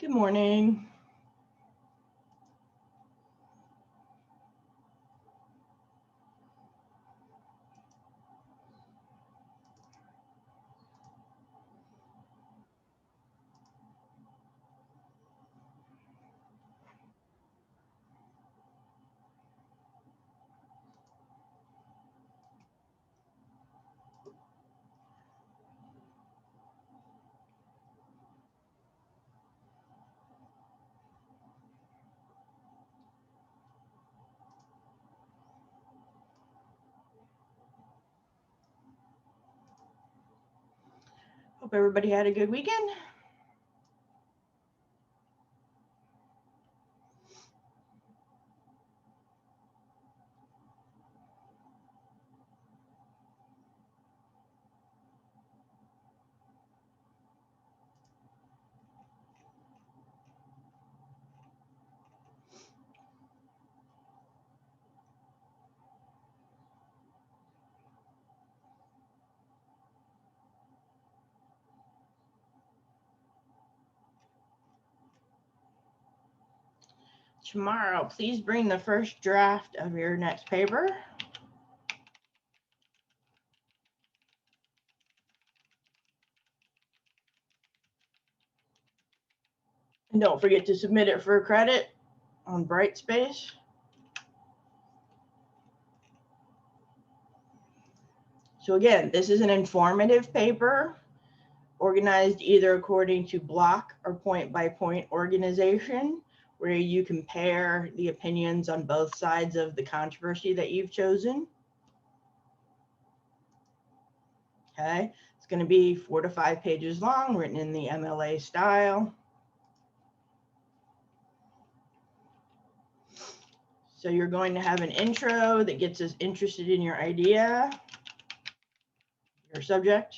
Good morning. Hope everybody had a good weekend. Tomorrow, please bring the first draft of your next paper. And don't forget to submit it for credit on Brightspace. So again, this is an informative paper organized either according to block or point by point organization, where you compare the opinions on both sides of the controversy that you've chosen. Okay, it's going to be 4 to 5 pages long, written in the MLA style. So you're going to have an intro that gets us interested in your idea, your subject.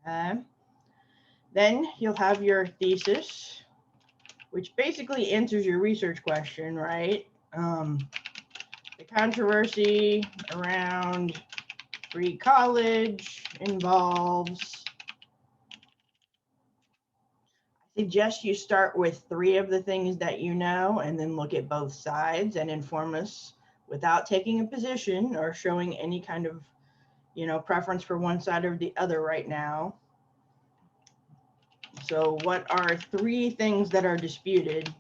Okay. Then you'll have your thesis, which basically answers your research question, right? The controversy around free college involves, I suggest you start with 3 of the things that you know and then look at both sides and inform us without taking a position or showing any kind of, preference for one side or the other right now. So what are 3 things that are disputed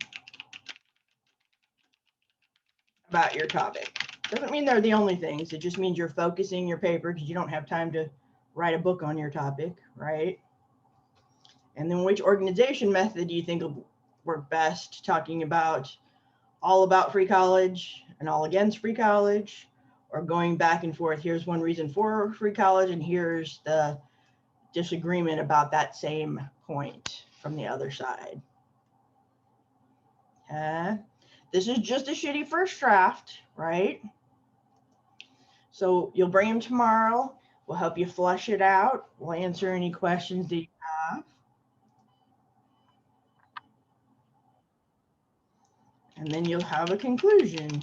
about your topic? Doesn't mean they're the only things. It just means you're focusing your paper because you don't have time to write a book on your topic, right? And then which organization method do you think will work best, talking about all about free college and all against free college, or going back and forth? Here's one reason for free college and here's the disagreement about that same point from the other side. Okay. This is just a shitty first draft, right? So you'll bring them tomorrow. We'll help you flush it out. We'll answer any questions that you have. And then you'll have a conclusion.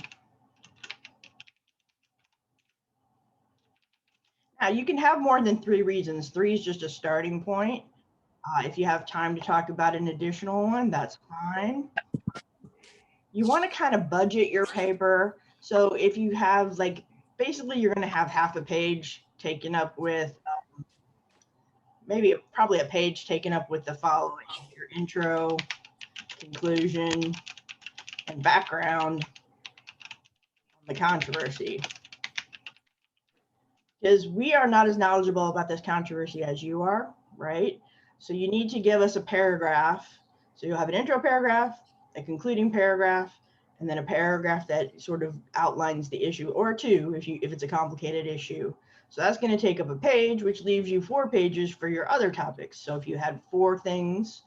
Now, you can have more than 3 reasons. 3 is just a starting point. If you have time to talk about an additional one, that's fine. You want to kind of budget your paper. So if you have basically you're going to have half a page taken up with probably a page taken up with the following: your intro, conclusion, and background on the controversy. Because we are not as knowledgeable about this controversy as you are, right? So you need to give us a paragraph. So you'll have an intro paragraph, a concluding paragraph, and then a paragraph that sort of outlines the issue, or 2 if it's a complicated issue. So that's going to take up a page, which leaves you 4 pages for your other topics. So if you had 4 things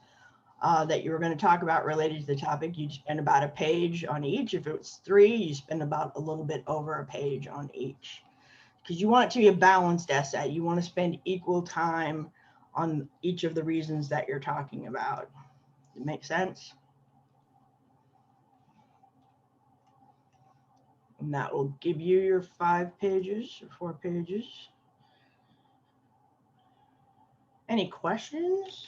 that you were going to talk about related to the topic, you'd spend about a page on each. If it was 3, you spend about a little bit over a page on each. Because you want it to be a balanced essay. You want to spend equal time on each of the reasons that you're talking about. Does it make sense? And that will give you your 5 pages or 4 pages. Any questions?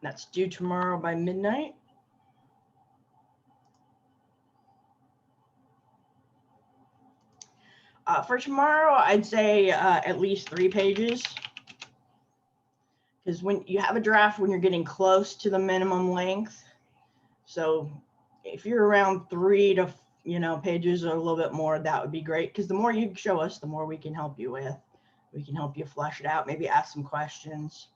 That's due tomorrow by midnight. For tomorrow, I'd say at least 3 pages. Because when you have a draft, when you're getting close to the minimum length, so if you're around 3 to pages or a little bit more, that would be great. Because the more you show us, the more we can help you with. We can help you flesh it out, maybe ask some questions.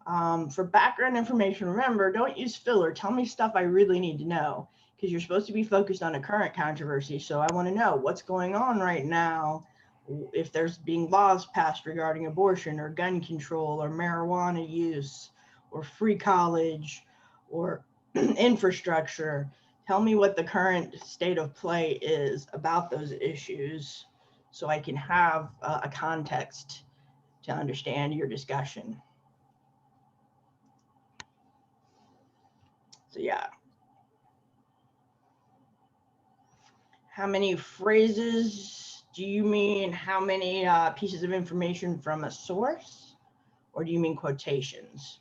For background information, remember, don't use filler. Tell me stuff I really need to know, because you're supposed to be focused on a current controversy. So I want to know what's going on right now, if there's being laws passed regarding abortion or gun control or marijuana use or free college or infrastructure. Tell me what the current state of play is about those issues so I can have a context to understand your discussion. So yeah. How many phrases do you mean? How many pieces of information from a source? Or do you mean quotations?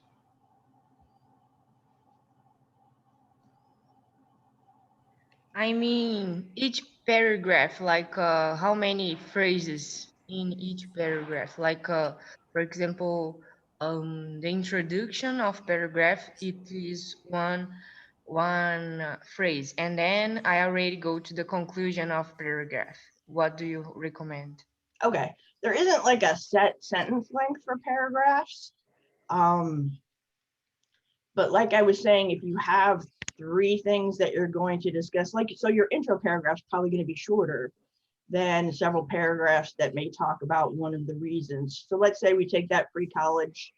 I mean, each paragraph, like how many phrases in each paragraph? Like, for example, the introduction of paragraph, it is one phrase, and then I already go to the conclusion of paragraph. What do you recommend? Okay, there isn't like a set sentence length for paragraphs. But like I was saying, if you have 3 things that you're going to discuss, like, so your intro paragraph is probably going to be shorter than several paragraphs that may talk about one of the reasons. So let's say we take that free college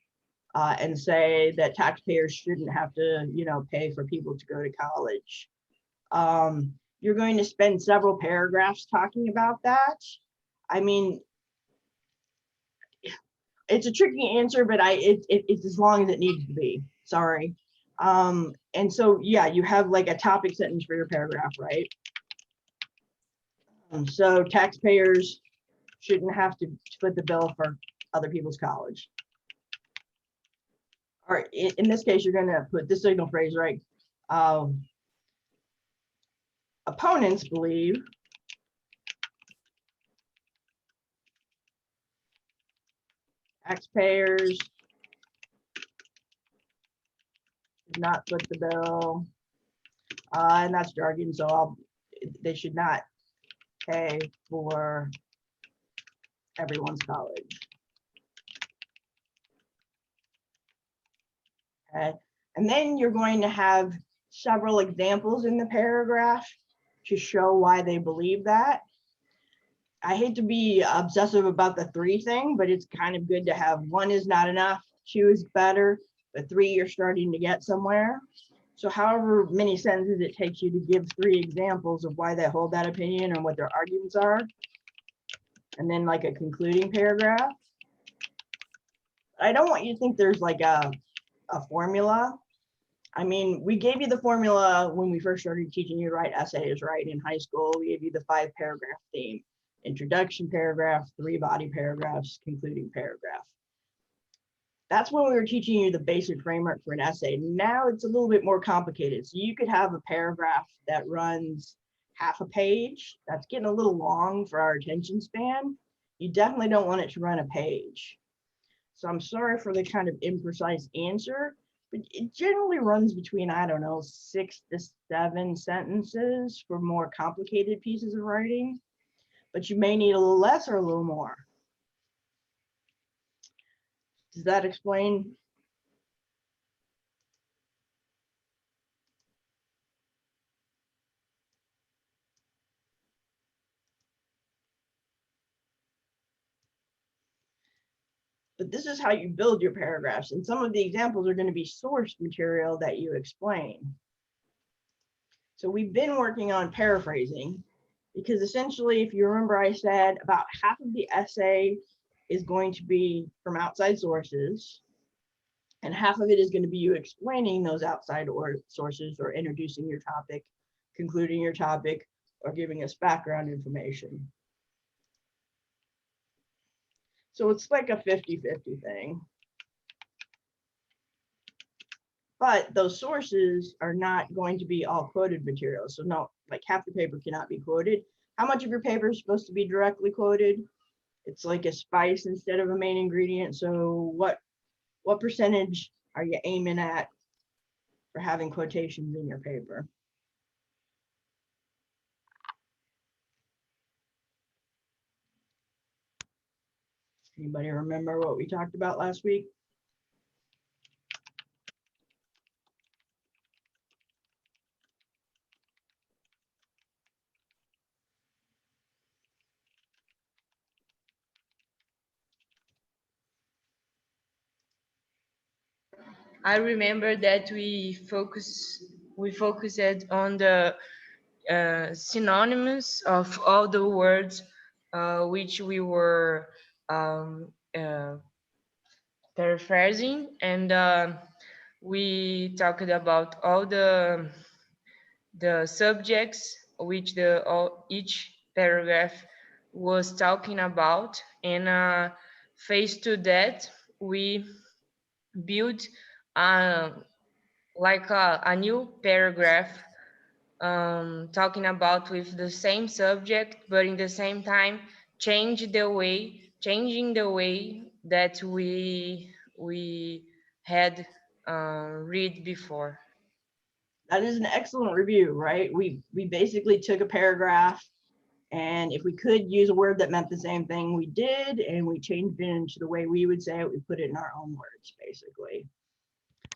and say that taxpayers shouldn't have to, pay for people to go to college. You're going to spend several paragraphs talking about that. I mean, it's a tricky answer, but it's as long as it needs to be. Sorry. And so, yeah, you have like a topic sentence for your paragraph, right? So taxpayers shouldn't have to foot the bill for other people's college. Or in this case, you're going to put this signal phrase, right? Opponents believe taxpayers should not foot the bill, and that's jargon, so they should not pay for everyone's college. Okay, and then you're going to have several examples in the paragraph to show why they believe that. I hate to be obsessive about the 3 thing, but it's kind of good to have 1 is not enough, 2 is better, but 3 you're starting to get somewhere. So however many sentences it takes you to give 3 examples of why they hold that opinion and what their arguments are, and then like a concluding paragraph. I don't want you to think there's like a formula. I mean, we gave you the formula when we first started teaching you to write essays, right? In high school, we gave you the 5 paragraph theme: introduction paragraph, 3 body paragraphs, concluding paragraph. That's when we were teaching you the basic framework for an essay. Now it's a little bit more complicated. So you could have a paragraph that runs half a page. That's getting a little long for our attention span. You definitely don't want it to run a page. So I'm sorry for the kind of imprecise answer, but it generally runs between, I don't know, 6 to 7 sentences for more complicated pieces of writing, but you may need a little less or a little more. Does that explain? But this is how you build your paragraphs. And some of the examples are going to be source material that you explain. So we've been working on paraphrasing because essentially, if you remember, I said about half of the essay is going to be from outside sources. And half of it is going to be you explaining those outside or sources or introducing your topic, concluding your topic, or giving us background information. So it's like a 50-50 thing. But those sources are not going to be all quoted materials. So no, like half the paper cannot be quoted. How much of your paper is supposed to be directly quoted? It's like a spice instead of a main ingredient. So what percentage are you aiming at for having quotations in your paper? Anybody remember what we talked about last week? I remember that we focused on the synonyms of all the words which we were paraphrasing, and we talked about all the subjects which each paragraph was talking about, and face to that we built like a new paragraph talking about with the same subject, but in the same time changing the way that we had read before. That is an excellent review, right? We basically took a paragraph, and if we could use a word that meant the same thing, we did, and we changed it into the way we would say it. We put it in our own words, basically.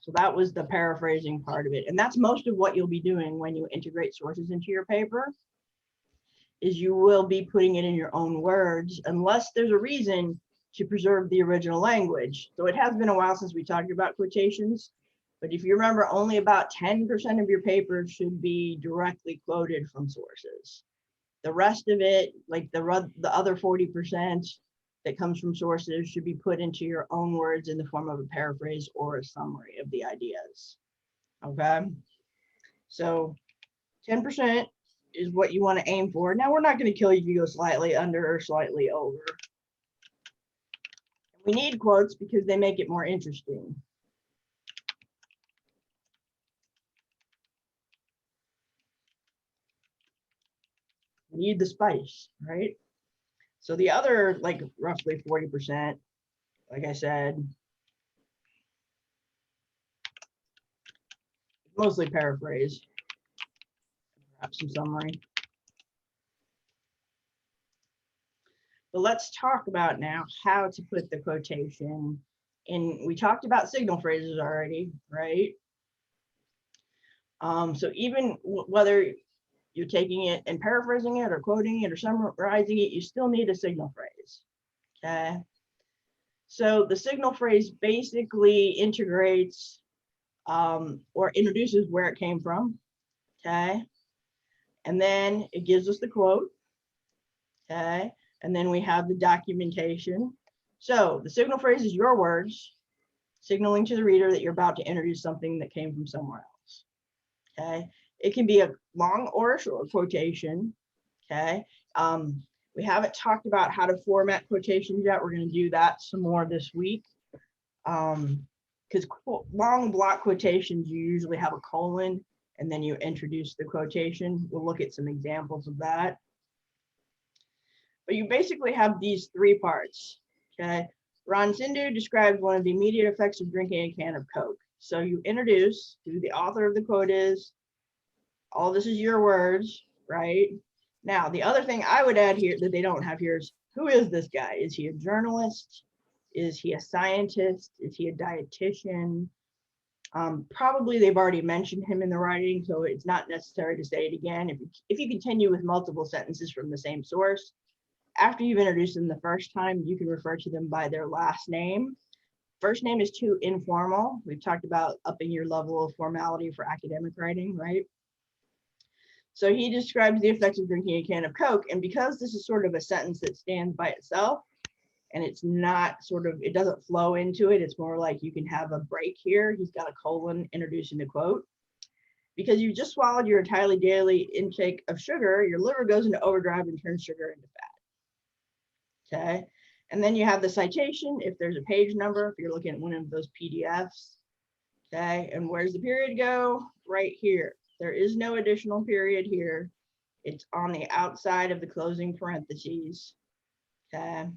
So that was the paraphrasing part of it. And that's most of what you'll be doing when you integrate sources into your paper, is you will be putting it in your own words, unless there's a reason to preserve the original language. So it has been a while since we talked about quotations, but if you remember, only about 10% of your paper should be directly quoted from sources. The rest of it, like the other 40% that comes from sources, should be put into your own words in the form of a paraphrase or a summary of the ideas. Okay, so 10% is what you want to aim for. Now, we're not going to kill you if you go slightly under or slightly over. We need quotes because they make it more interesting. We need the spice, right? So the other, like roughly 40%, like I said, mostly paraphrase, perhaps some summary. But let's talk about now how to put the quotation in. We talked about signal phrases already, right? So even whether you're taking it and paraphrasing it or quoting it or summarizing it, you still need a signal phrase, okay? So the signal phrase basically integrates or introduces where it came from, okay? And then it gives us the quote, okay? And then we have the documentation. So the signal phrase is your words signaling to the reader that you're about to introduce something that came from somewhere else, okay? It can be a long or a short quotation, okay? We haven't talked about how to format quotations yet. We're going to do that some more this week. Because long block quotations, you usually have a colon and then you introduce the quotation. We'll look at some examples of that. But you basically have these three parts, okay? Ron Sindhu describes one of the immediate effects of drinking a can of Coke. So you introduce who the author of the quote is. All this is your words, right? Now, the other thing I would add here that they don't have here is, who is this guy? Is he a journalist? Is he a scientist? Is he a dietitian? Probably they've already mentioned him in the writing, so it's not necessary to say it again. If you continue with multiple sentences from the same source, after you've introduced them the first time, you can refer to them by their last name. First name is too informal. We've talked about upping your level of formality for academic writing, right? So he describes the effects of drinking a can of Coke, and because this is sort of a sentence that stands by itself, and it's not sort of, it doesn't flow into it. It's more like you can have a break here. He's got a colon introducing the quote. Because you just swallowed your entirely daily intake of sugar, your liver goes into overdrive and turns sugar into fat. Okay. And then you have the citation, if there's a page number, if you're looking at one of those PDFs. Okay. And where's the period go? Right here. There is no additional period here. It's on the outside of the closing parentheses. Okay.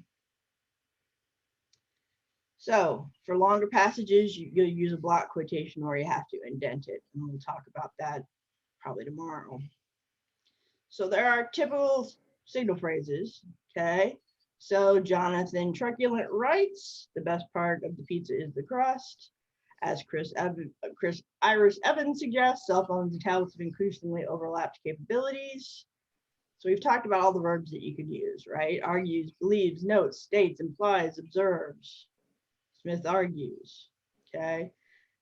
So for longer passages, you'll use a block quotation or you have to indent it. And we'll talk about that probably tomorrow. So there are typical signal phrases. Okay. So Jonathan Truculent writes, the best part of the pizza is the crust. As Iris Evans suggests, cell phones and tablets have increasingly overlapped capabilities. So we've talked about all the verbs that you could use, right? Argues, believes, notes, states, implies, observes. Smith argues, okay?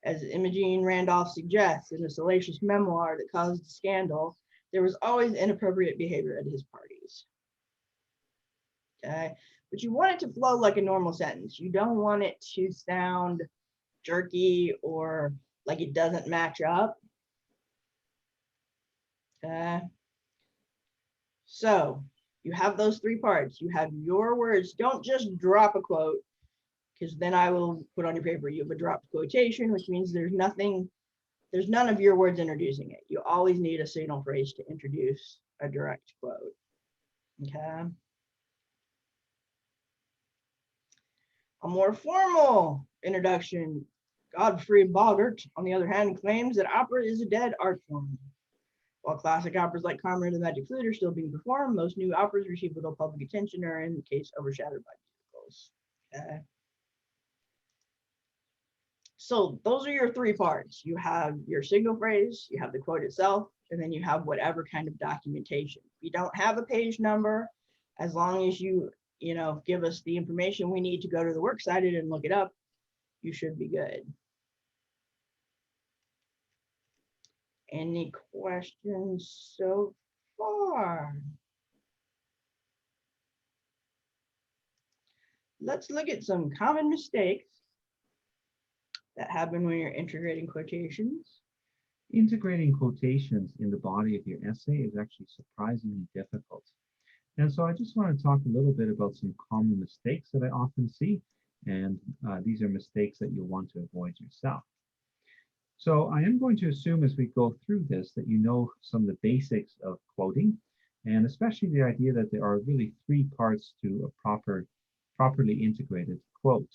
As Imogene Randolph suggests in a salacious memoir that caused a scandal, there was always inappropriate behavior at his parties, okay? But you want it to flow like a normal sentence. You don't want it to sound jerky or like it doesn't match up, okay? So you have those three parts. You have your words. Don't just drop a quote, because then I will put on your paper, you have a dropped quotation, which means there's none of your words introducing it. You always need a signal phrase to introduce a direct quote, okay? A more formal introduction. Godfrey Bogart, on the other hand, claims that opera is a dead art form. While classic operas like Carmen and the Magic Flute are still being performed, most new operas receive little public attention or, in the case, overshadowed by musicals, okay? So those are your three parts. You have your signal phrase, you have the quote itself, and then you have whatever kind of documentation. If you don't have a page number, as long as you give us the information we need to go to the works cited and look it up, you should be good. Any questions so far? Let's look at some common mistakes that happen when you're integrating quotations. Integrating quotations in the body of your essay is actually surprisingly difficult. And so I just want to talk a little bit about some common mistakes that I often see. And these are mistakes that you'll want to avoid yourself. So I am going to assume as we go through this that you know some of the basics of quoting, and especially the idea that there are really three parts to a properly integrated quote.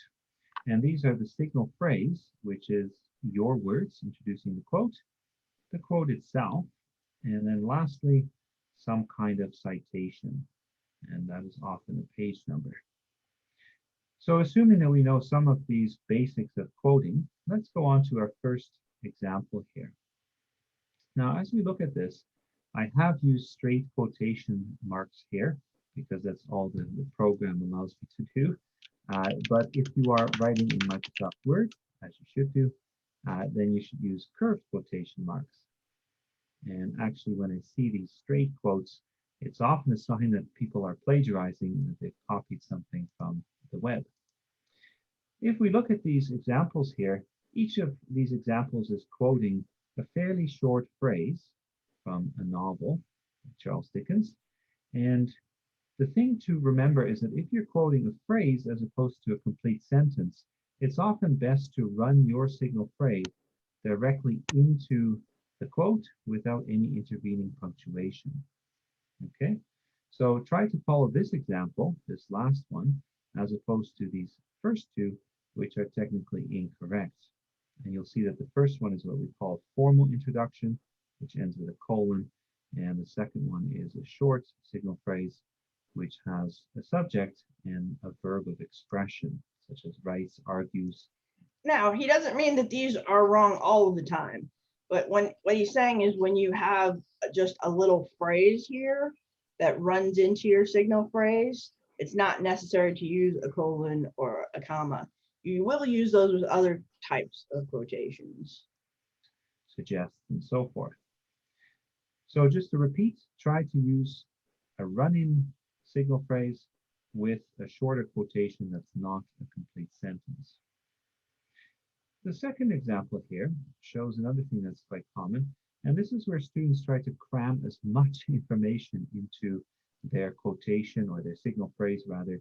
And these are the signal phrase, which is your words introducing the quote itself, and then lastly, some kind of citation, and that is often a page number. So assuming that we know some of these basics of quoting, let's go on to our first example here. Now, as we look at this, I have used straight quotation marks here because that's all the program allows me to do. But if you are writing in Microsoft Word, as you should do, then you should use curved quotation marks. And actually, when I see these straight quotes, it's often a sign that people are plagiarizing, that they've copied something from the web. If we look at these examples here, each of these examples is quoting a fairly short phrase from a novel, Charles Dickens. And the thing to remember is that if you're quoting a phrase as opposed to a complete sentence, it's often best to run your signal phrase directly into the quote without any intervening punctuation. Okay, so try to follow this example, this last one, as opposed to these first two, which are technically incorrect. And you'll see that the first one is what we call formal introduction, which ends with a colon, and the second one is a short signal phrase, which has a subject and a verb of expression, such as writes, argues. Now, he doesn't mean that these are wrong all of the time, but what he's saying is when you have just a little phrase here that runs into your signal phrase, it's not necessary to use a colon or a comma. You will use those with other types of quotations. Suggest, and so forth. So just to repeat, try to use a run-in signal phrase with a shorter quotation that's not a complete sentence. The second example here shows another thing that's quite common, and this is where students try to cram as much information into their quotation or their signal phrase rather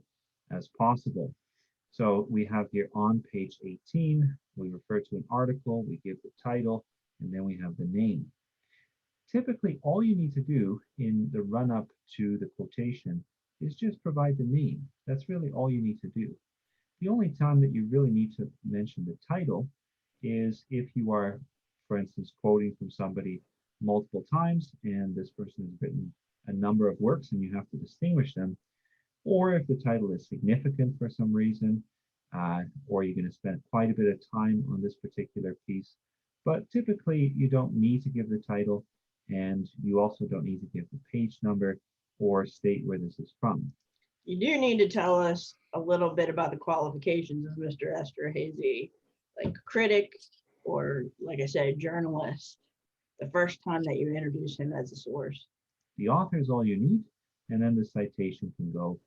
as possible. So we have here on page 18, we refer to an article, we give the title, and then we have the name. Typically, all you need to do in the run-up to the quotation is just provide the name. That's really all you need to do. The only time that you really need to mention the title is if you are, for instance, quoting from somebody multiple times and this person has written a number of works and you have to distinguish them, or if the title is significant for some reason, or you're going to spend quite a bit of time on this particular piece. But typically, you don't need to give the title, and you also don't need to give the page number or state where this is from. You do need to tell us a little bit about the qualifications of Mr. Esterhazy, like critic, or like I said, journalist, the first time that you introduce him as a source. The author is all you need, and then the citation can go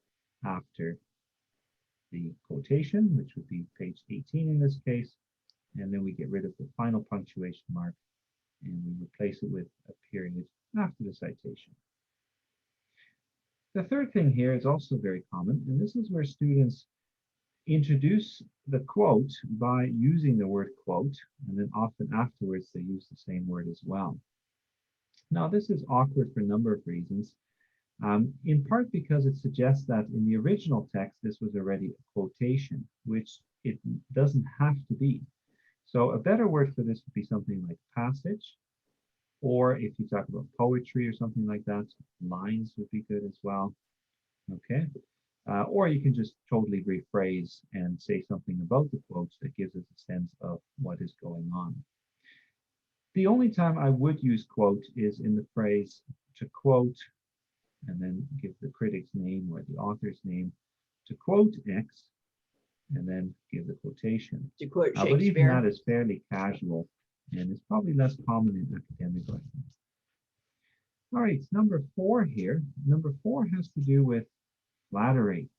after the quotation, which would be page 18 in this case, and then we get rid of the final punctuation mark and we replace it with a period after the citation. The third thing here is also very common, and this is where students introduce the quote by using the word quote, and then often afterwards they use the same word as well. Now, this is awkward for a number of reasons. In part because it suggests that in the original text, this was already a quotation, which it doesn't have to be. So a better word for this would be something like passage, or if you talk about poetry or something like that, lines would be good as well. Okay. Or you can just totally rephrase and say something about the quotes that gives us a sense of what is going on. The only time I would use quote is in the phrase to quote, and then give the critic's name or the author's name, to quote X, and then give the quotation. To quote Shakespeare. But even that is fairly casual, and it's probably less common in academic writing. All right, number 4 here. Number 4 has to do with flattery.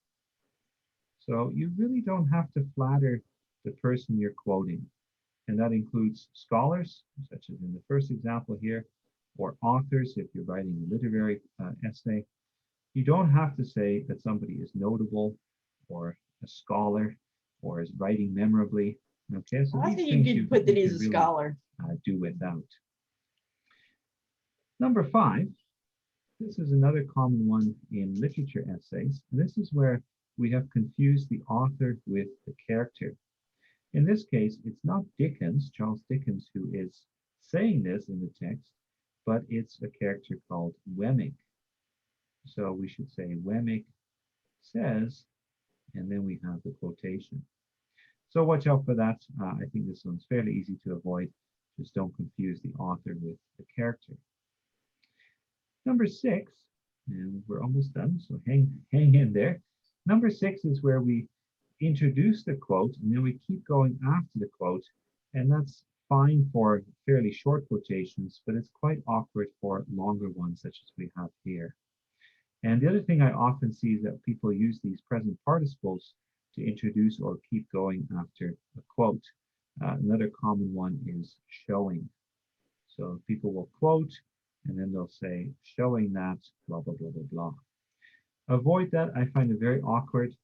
So you really don't have to flatter the person you're quoting, and that includes scholars, such as in the first example here, or authors if you're writing a literary essay. You don't have to say that somebody is notable or a scholar or is writing memorably. Okay, so I these think things you could put that you he's a really, scholar. do without. Number 5, this is another common one in literature essays. And this is where we have confused the author with the character. In this case, it's not Dickens, Charles Dickens, who is saying this in the text, but it's a character called Wemmick. So we should say Wemmick says, and then we have the quotation. So watch out for that. I think this one's fairly easy to avoid. Just don't confuse the author with the character. Number 6, and we're almost done, so hang in there. Number 6 is where we introduce the quote, and then we keep going after the quote, and that's fine for fairly short quotations, but it's quite awkward for longer ones, such as we have here. And the other thing I often see is that people use these present participles to introduce or keep going after a quote. Another common one is showing. So people will quote, and then they'll say, showing that, blah, blah, blah, blah, blah. Avoid that. I find it very awkward.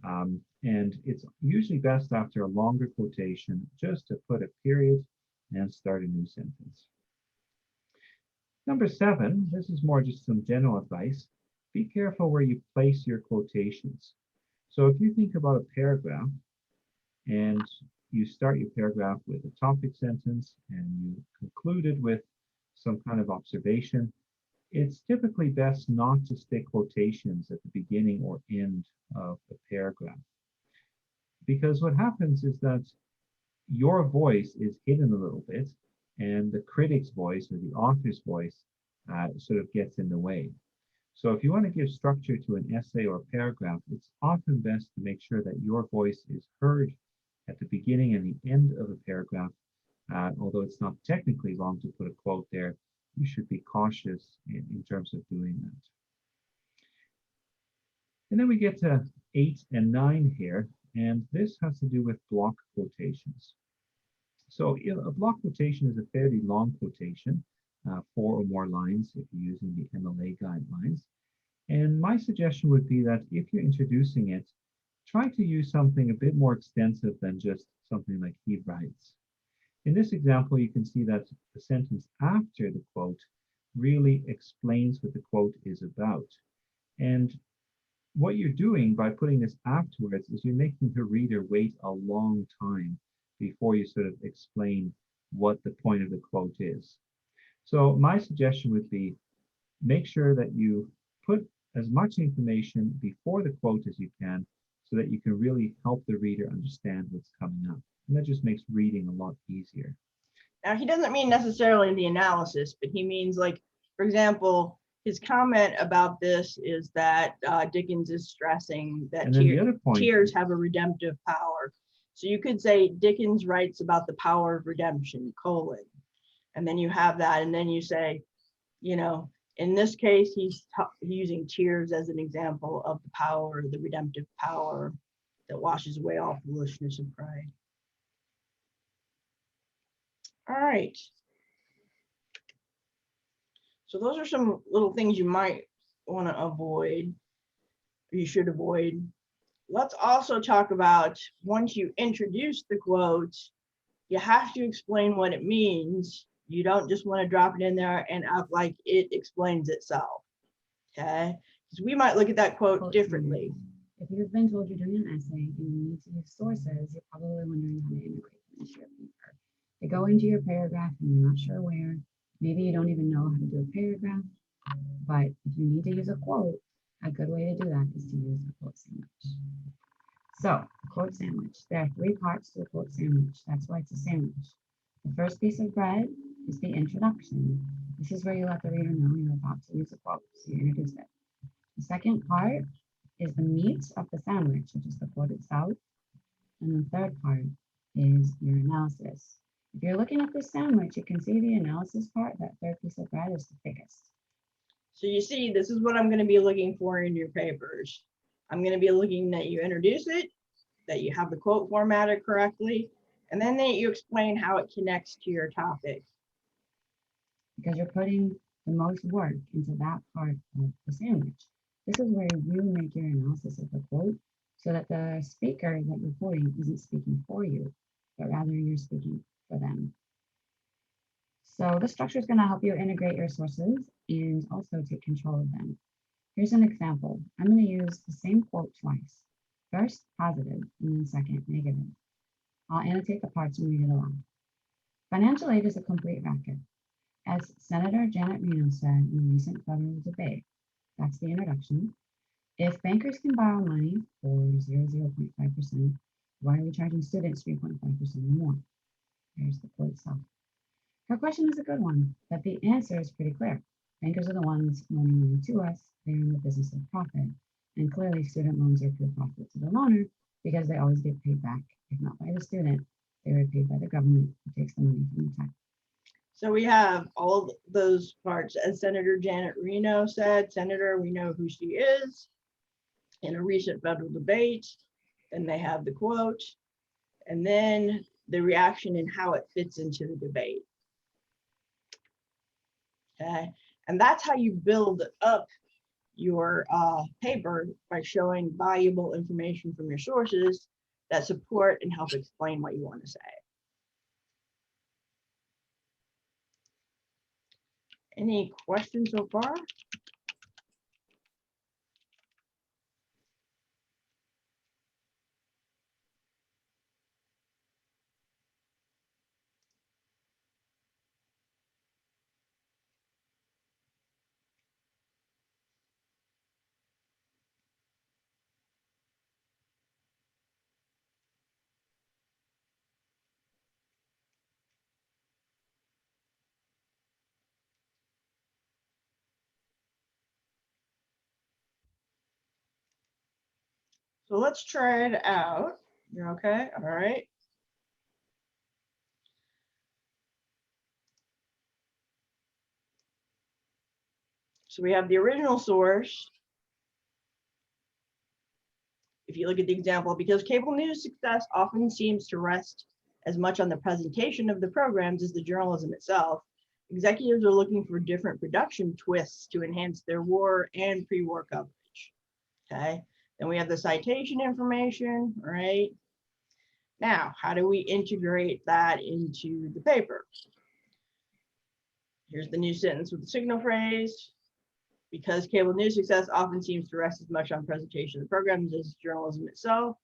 And it's usually best after a longer quotation just to put a period and start a new sentence. Number 7, this is more just some general advice. Be careful where you place your quotations. So if you think about a paragraph and you start your paragraph with a topic sentence and you conclude it with some kind of observation, it's typically best not to stick quotations at the beginning or end of the paragraph. Because what happens is that your voice is hidden a little bit and the critic's voice or the author's voice sort of gets in the way. So if you want to give structure to an essay or paragraph, it's often best to make sure that your voice is heard at the beginning and the end of a paragraph. Although it's not technically wrong to put a quote there, you should be cautious in terms of doing that. And then we get to 8 and 9 here, and this has to do with block quotations. So a block quotation is a fairly long quotation, 4 or more lines if you're using the MLA guidelines. And my suggestion would be that if you're introducing it, try to use something a bit more extensive than just something like he writes. In this example, you can see that the sentence after the quote really explains what the quote is about. And what you're doing by putting this afterwards is you're making the reader wait a long time before you sort of explain what the point of the quote is. So my suggestion would be make sure that you put as much information before the quote as you can so that you can really help the reader understand what's coming up. And that just makes reading a lot easier. Now, he doesn't mean necessarily the analysis, but he means, like, for example, his comment about this is that Dickens is stressing that tears have a redemptive power. So you could say Dickens writes about the power of redemption, colon, and then you have that, and then you say, you know, in this case, he's using tears as an example of the power, the redemptive power that washes away all foolishness and pride. All right. So those are some little things you might want to avoid, or you should avoid. Let's also talk about, once you introduce the quote, you have to explain what it means. You don't just want to drop it in there and act like it explains itself, okay? Because we might look at that quote differently. If you've been told you're doing an essay and you need to use sources, you're probably wondering how to integrate them into your paper. You go into your paragraph and you're not sure where. Maybe you don't even know how to do a paragraph, but if you need to use a quote, a good way to do that is to use a quote sandwich. So, quote sandwich. There are 3 parts to a quote sandwich. That's why it's a sandwich. The first piece of bread is the introduction. This is where you let the reader know you're about to use a quote, so you introduce it. The second part is the meat of the sandwich, which is the quote itself. And the third part is your analysis. If you're looking at this sandwich, you can see the analysis part, that third piece of bread is the thickest. So you see, this is what I'm going to be looking for in your papers. I'm going to be looking that you introduce it, that you have the quote formatted correctly, and then that you explain how it connects to your topic. Because you're putting the most work into that part of the sandwich. This is where you make your analysis of the quote so that the speaker that you're quoting isn't speaking for you, but rather you're speaking for them. So this structure is going to help you integrate your sources and also take control of them. Here's an example. I'm going to use the same quote twice. First, positive, and then second, negative. I'll annotate the parts and read it aloud. Financial aid is a complete racket. As Senator Janet Reno said in a recent federal debate, that's the introduction. If bankers can borrow money for 0.5%, why are we charging students 3.5% or more? There's the quote itself. Her question is a good one, but the answer is pretty clear. Bankers are the ones loaning money to us. They're in the business of profit. And clearly student loans are pure profit to the loaner because they always get paid back. If not by the student, they were paid by the government who takes the money from the tax. So we have all those parts. As Senator Janet Reno said, Senator, we know who she is in a recent federal debate. Then they have the quote, and then the reaction and how it fits into the debate. Okay, and that's how you build up your paper, by showing valuable information from your sources that support and help explain what you want to say. Any questions so far? So let's try it out. You're okay? All right. So we have the original source. if you look at the example, because cable news success often seems to rest as much on the presentation of the programs as the journalism itself, executives are looking for different production twists to enhance their war and pre-war coverage. Okay, then we have the citation information, right? Now, how do we integrate that into the paper? Here's the new sentence with the signal phrase. Because cable news success often seems to rest as much on presentation of the programs as journalism itself,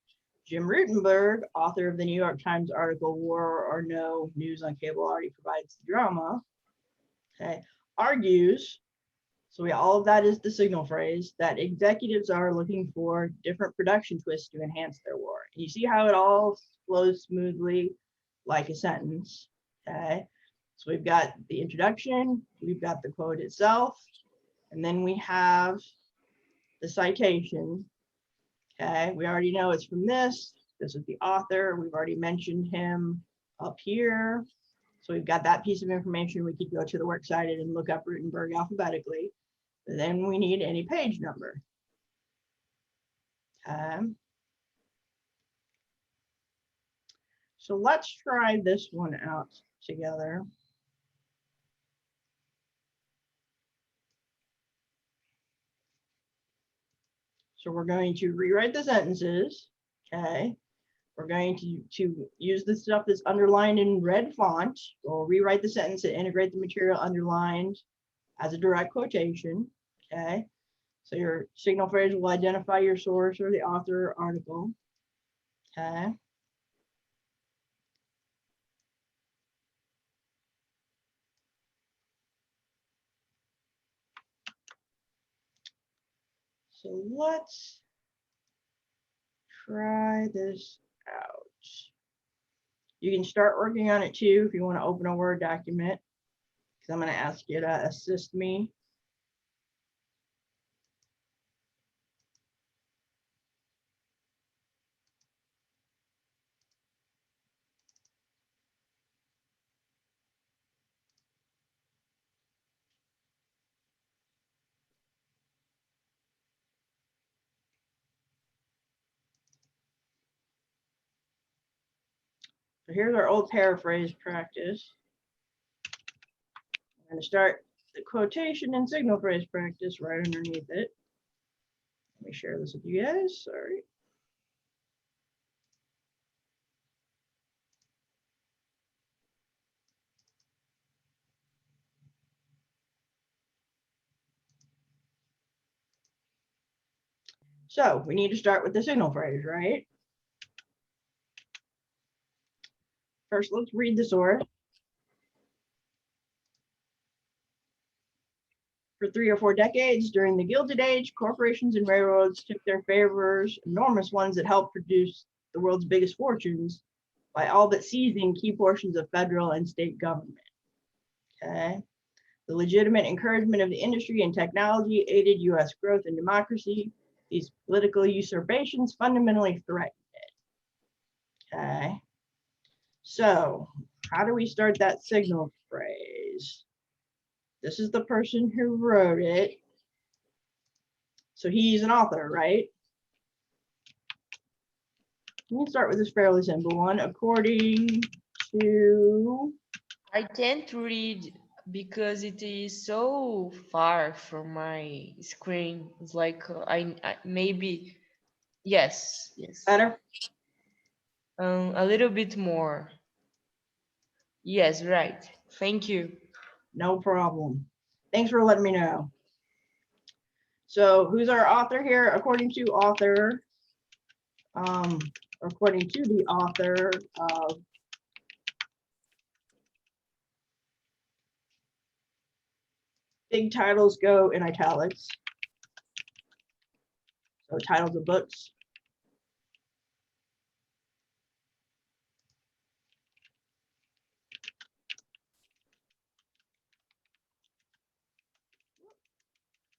Jim Rutenberg, author of the New York Times article, War or No, News on Cable Already Provides the Drama, okay, argues, so all of that is the signal phrase, that executives are looking for different production twists to enhance their war. And you see how it all flows smoothly like a sentence, okay? So we've got the introduction, we've got the quote itself, and then we have the citation. Okay, we already know it's from this. This is the author. We've already mentioned him up here. So we've got that piece of information. We could go to the works cited and look up Rutenberg alphabetically. Then we need any page number. Okay. So let's try this one out together. So we're going to rewrite the sentences, okay? We're going to use the stuff that's underlined in red font. We'll rewrite the sentence and integrate the material underlined as a direct quotation, okay? So your signal phrase will identify your source or the author or article, okay? So let's try this out. You can start working on it too if you want to open a Word document, because I'm going to ask you to assist me. So here's our old paraphrase practice. I'm going to start the quotation and signal phrase practice right underneath it. Let me share this with you guys. Sorry. So we need to start with the signal phrase, right? First, let's read the source. For 3 or 4 decades during the Gilded Age, corporations and railroads took their favors, enormous ones that helped produce the world's biggest fortunes, by all but seizing key portions of federal and state government. Okay. The legitimate encouragement of the industry and technology aided US growth and democracy. These political usurpations fundamentally threatened it. Okay. So how do we start that signal phrase? This is the person who wrote it. So he's an author, right? We can start with this fairly simple one. According to... I can't read because it is so far from my screen. It's like I maybe yes. Better? A little bit more. Yes, right. Thank you. No problem. Thanks for letting me know. So who's our author here? According to author, according to the author of big titles go in italics. So titles of books.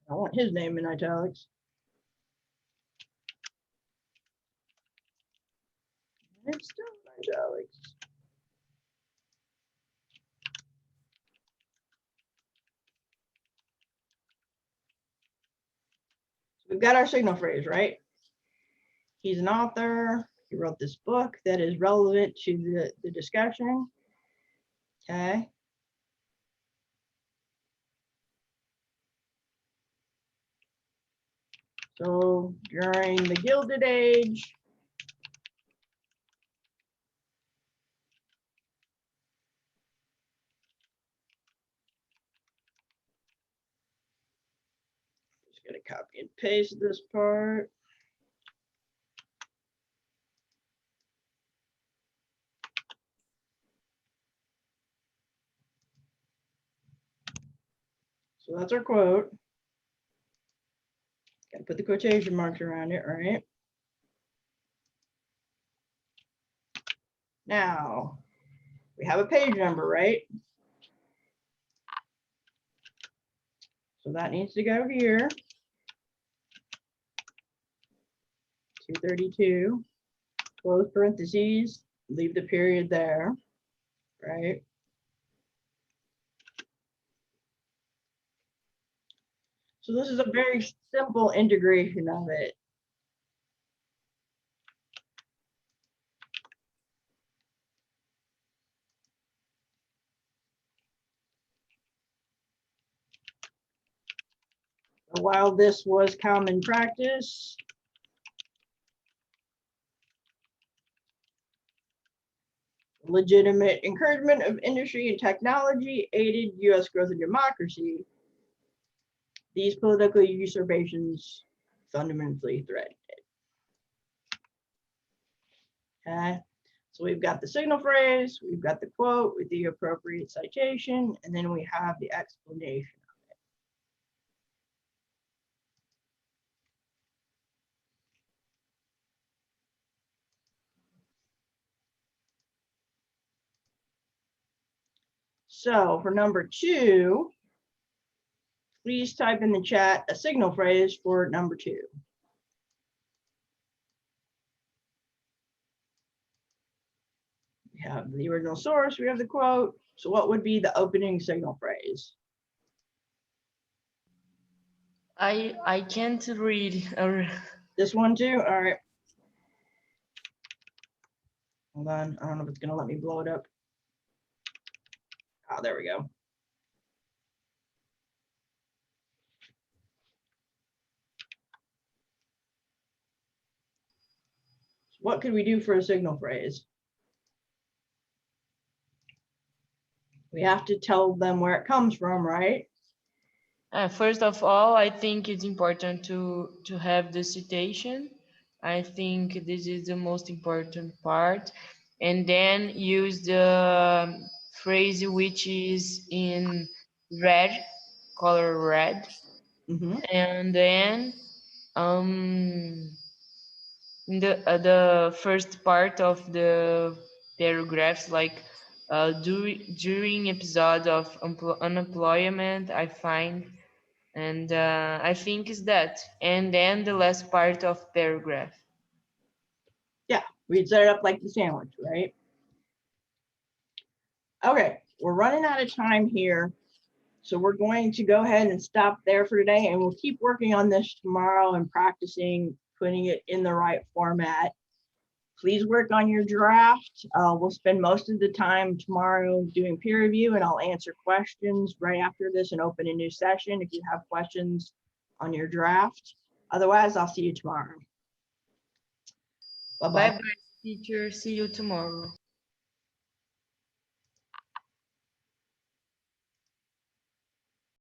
I want his name in italics. It's still in italics. So we've got our signal phrase, right? He's an author. He wrote this book that is relevant to the discussion. Okay. So during the Gilded Age, just gonna copy and paste this part. So that's our quote. Gotta put the quotation marks around it, right? Now, we have a page number, right? So that needs to go here. 232, close parentheses, leave the period there, right? So this is a very simple integration of it. While this was common practice, legitimate encouragement of industry and technology aided US growth and democracy. These political usurpations fundamentally threatened it. Okay, so we've got the signal phrase, we've got the quote with the appropriate citation, and then we have the explanation. So for number 2, please type in the chat a signal phrase for number 2. We have the original source, we have the quote. So what would be the opening signal phrase? I can't read. This one too? All right. Hold on, I don't know if it's gonna let me blow it up. Oh, there we go. What could we do for a signal phrase? We have to tell them where it comes from, right? First of all, I think it's important to have the citation. I think this is the most important part. And then use the phrase which is in red, color red. Mm-hmm. And then in the first part of the paragraphs, like during episode of unemployment, I find, and I think is that, and then the last part of paragraph. Yeah, we'd set it up like the sandwich, right? Okay, we're running out of time here. So we're going to go ahead and stop there for today, and we'll keep working on this tomorrow and practicing putting it in the right format. Please work on your draft. We'll spend most of the time tomorrow doing peer review, and I'll answer questions right after this and open a new session if you have questions on your draft. Otherwise, I'll see you tomorrow. Bye-bye. Bye bye, teacher. See you tomorrow.